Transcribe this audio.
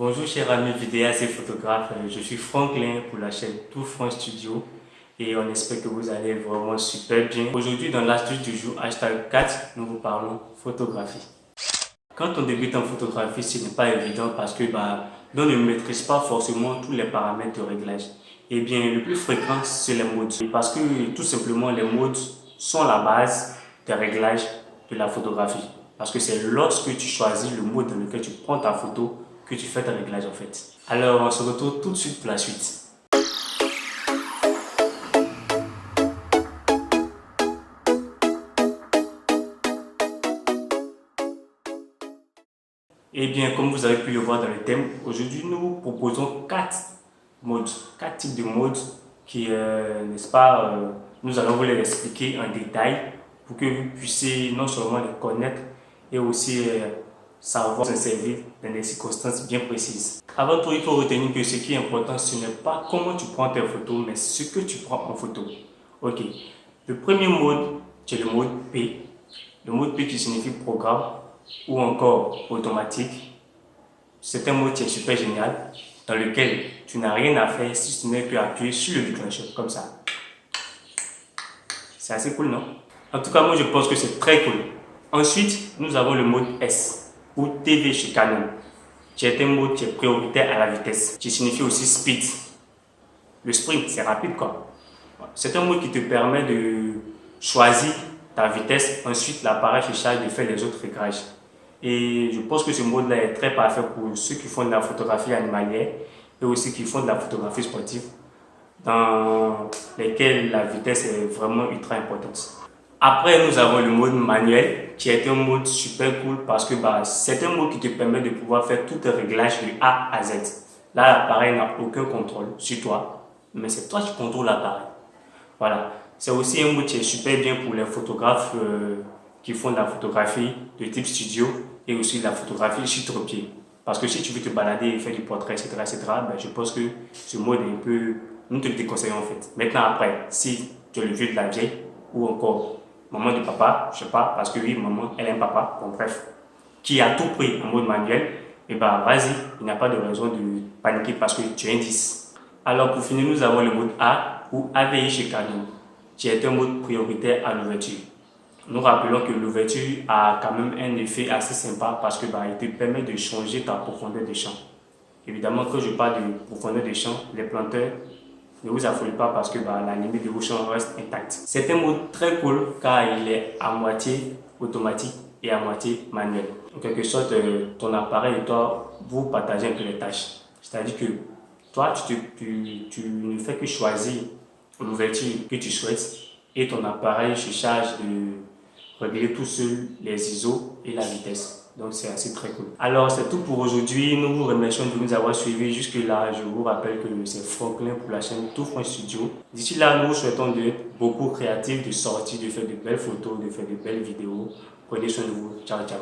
Bonjour chers amis vidéastes et photographes, je suis Franklin pour la chaîne Tout Franc Studio et on espère que vous allez vraiment super bien. Aujourd'hui dans l'astuce du jour, hashtag 4, nous vous parlons photographie. Quand on débute en photographie, ce n'est pas évident parce que on ne maîtrise pas forcément tous les paramètres de réglage. Et bien le plus fréquent c'est les modes parce que tout simplement les modes sont la base des réglages de la photographie. Parce que c'est lorsque tu choisis le mode dans lequel tu prends ta photo que tu fais tes réglages en fait. Alors on se retrouve tout de suite pour la suite. Et bien comme vous avez pu le voir dans le thème, aujourd'hui nous vous proposons 4 modes, 4 types de modes qui, n'est-ce pas, nous allons vous les expliquer en détail pour que vous puissiez non seulement les connaître et aussi savoir se servir dans des circonstances bien précises. Avant tout, il faut retenir que ce qui est important, ce n'est pas comment tu prends tes photos, mais ce que tu prends en photo. Ok. Le premier mode, c'est le mode P. Le mode P qui signifie programme ou encore automatique. C'est un mode qui est super génial, dans lequel tu n'as rien à faire si ce n'est que appuyer sur le déclencheur, comme ça. C'est assez cool, non? En tout cas, moi je pense que c'est très cool. Ensuite, nous avons le mode S ou TV chez Canon, qui est un mode qui est prioritaire à la vitesse, qui signifie aussi speed. Le sprint, c'est rapide quoi. C'est un mode qui te permet de choisir ta vitesse, ensuite l'appareil se charge de faire les autres réglages. Et je pense que ce mode-là est très parfait pour ceux qui font de la photographie animalière et aussi qui font de la photographie sportive, dans lesquels la vitesse est vraiment ultra importante. Après, nous avons le mode manuel qui est un mode super cool parce que c'est un mode qui te permet de pouvoir faire tout un réglage de A à Z. Là, l'appareil n'a aucun contrôle sur toi, mais c'est toi qui contrôles l'appareil. Voilà. C'est aussi un mode qui est super bien pour les photographes qui font de la photographie de type studio et aussi de la photographie sur trépied. Parce que si tu veux te balader et faire du portrait, etc., je pense que ce mode est un peu... Nous te le déconseillons en fait. Maintenant, après, si tu es le vieux de la vieille ou encore maman du papa, je sais pas, parce que oui, maman, elle a un papa, bon bref, qui a tout pris en mode manuel, et vas-y, il n'y a pas de raison de paniquer parce que tu es un 10. Alors pour finir, nous avons le mode A ou AVI chez Canon, qui est un mode prioritaire à l'ouverture. Nous rappelons que l'ouverture a quand même un effet assez sympa parce que il te permet de changer ta profondeur de champ. Évidemment, quand je parle de profondeur de champ, les planteurs, ne vous affolez pas parce que la limite de vos champs reste intacte. C'est un mode très cool car il est à moitié automatique et à moitié manuel. En quelque sorte, ton appareil et toi, vous partagez un peu les tâches. C'est-à-dire que toi, tu ne fais que choisir l'ouverture que tu souhaites et ton appareil se charge de régler tout seul les ISO et la vitesse. Donc c'est assez très cool. Alors c'est tout pour aujourd'hui. Nous vous remercions de nous avoir suivis jusque là. Je vous rappelle que c'est Franklin pour la chaîne Tout Franc Studio. D'ici là, nous vous souhaitons d'être beaucoup créatifs, de sortir, de faire de belles photos, de faire de belles vidéos. Prenez soin de vous. Ciao, ciao.